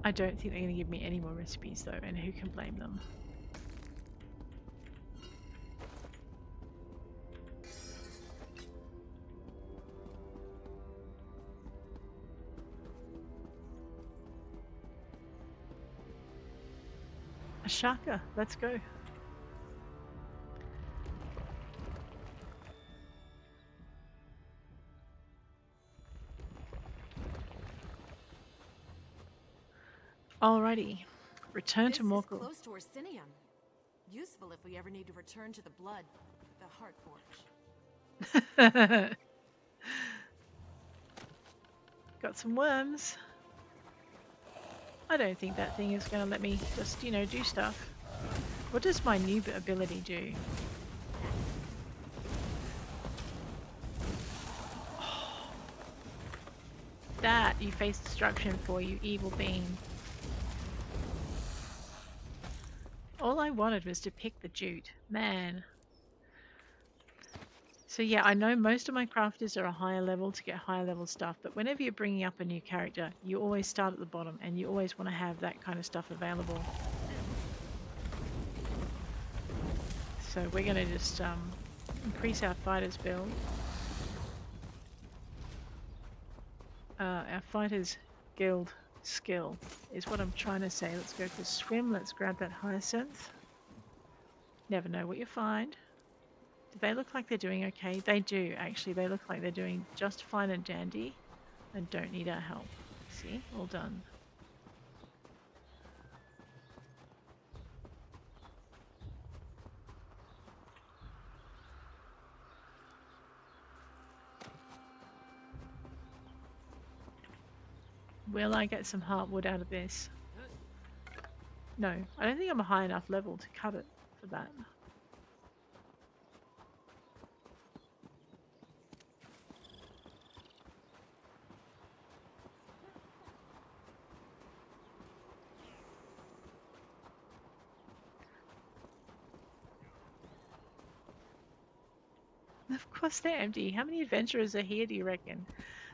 I don't think they're going to give me any more recipes though, and who can blame them? Ashaka, let's go. Alrighty, return to Morkul. This is close to Orsinium. Useful if we ever need to return to the blood, the heart forge. Got some worms. I don't think that thing is going to let me just, you know, do stuff. What does my new ability do? That you face destruction for, you evil being. All I wanted was to pick the jute. Man. So yeah, I know most of my crafters are a higher level to get higher level stuff, but whenever you're bringing up a new character, you always start at the bottom and you always want to have that kind of stuff available. So we're going to just increase our fighters build. Our fighters guild skill is what I'm trying to say. Let's go for swim. Let's grab that hyacinth. Never know what you find. Do they look like they're doing okay? They do, actually. They look like they're doing just fine and dandy and don't need our help. See? All done. Will I get some heartwood out of this? No, I don't think I'm a high enough level to cut it for that. Of course they're empty. How many adventurers are here, do you reckon?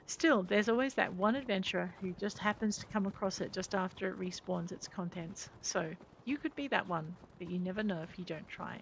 Still, there's always that one adventurer who just happens to come across it just after it respawns its contents. So, you could be that one, but you never know if you don't try.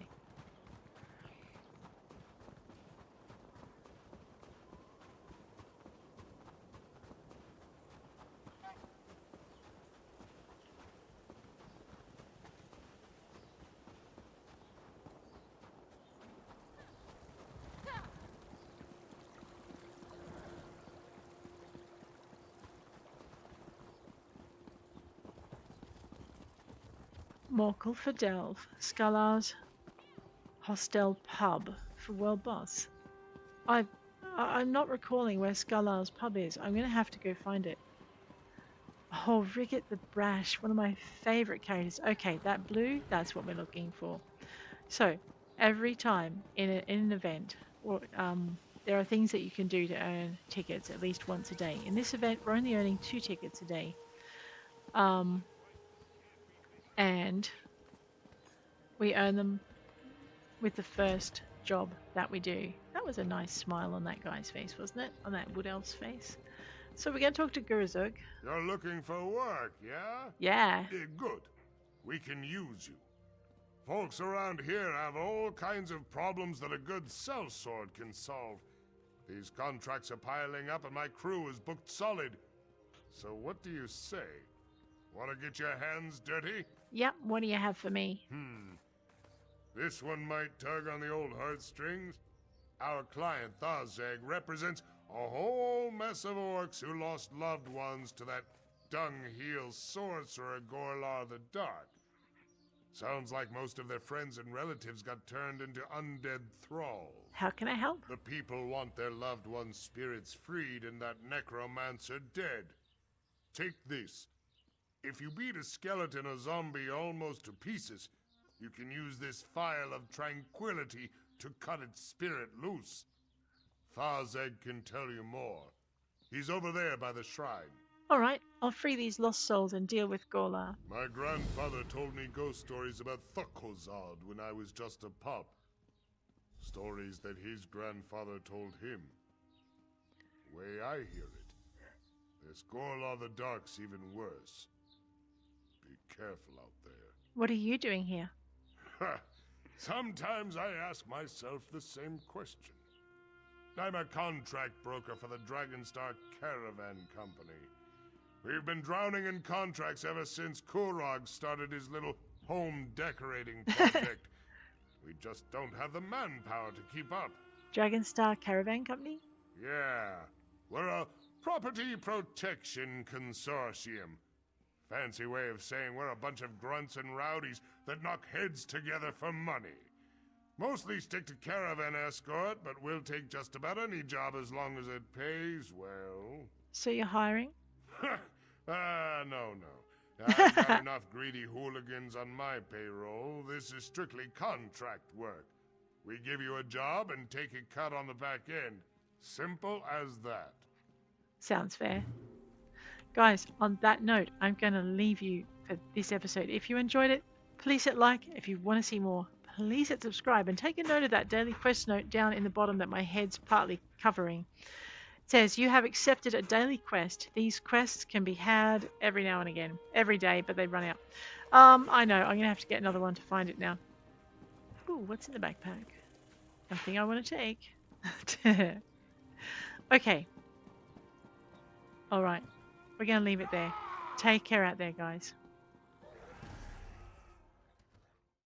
Morkul for Delve, Skalar's Hostel Pub for World Boss. I'm not recalling where Skalar's Pub is. I'm going to have to go find it. Oh, Riggit the Brash, one of my favourite characters. Okay, that blue, that's what we're looking for. So, every time in an event, there are things that you can do to earn tickets at least once a day. In this event, we're only earning 2 tickets a day. And we earn them with the first job that we do. That was a nice smile on that guy's face, wasn't it? On that wood elf's face. So we're going to talk to Guruzug. You're looking for work, yeah? Yeah. Good. We can use you. Folks around here have all kinds of problems that a good sellsword can solve. These contracts are piling up and my crew is booked solid. So what do you say? Want to get your hands dirty? Yep, what do you have for me? This one might tug on the old heartstrings. Our client, Thazeg, represents a whole mess of orcs who lost loved ones to that dung-heel sorcerer Gorlar the Dark. Sounds like most of their friends and relatives got turned into undead thralls. How can I help? The people want their loved ones' spirits freed and that necromancer dead. Take this. If you beat a skeleton or zombie almost to pieces, you can use this phial of tranquility to cut its spirit loose. Thazeg can tell you more. He's over there by the shrine. Alright, I'll free these lost souls and deal with Gorlar. My grandfather told me ghost stories about Thukozad when I was just a pup. Stories that his grandfather told him. Way I hear it, this Gorlar the Dark's even worse. Be careful out there. What are you doing here? Sometimes I ask myself the same question. I'm a contract broker for the Dragonstar Caravan Company. We've been drowning in contracts ever since Kurog started his little home decorating project. We just don't have the manpower to keep up. Dragonstar Caravan Company? Yeah, we're a property protection consortium. Fancy way of saying we're a bunch of grunts and rowdies that knock heads together for money. Mostly stick to caravan escort, but we'll take just about any job as long as it pays well. So you're hiring? No. I've got enough greedy hooligans on my payroll. This is strictly contract work. We give you a job and take a cut on the back end. Simple as that. Sounds fair. Guys, on that note, I'm going to leave you for this episode. If you enjoyed it, please hit like. If you want to see more, please hit subscribe. And take a note of that daily quest note down in the bottom that my head's partly covering. It says, you have accepted a daily quest. These quests can be had every now and again. Every day, but they run out. I know. I'm going to have to get another one to find it now. Ooh, what's in the backpack? Nothing I want to take. Okay. Alright. We're going to leave it there. Take care out there, guys.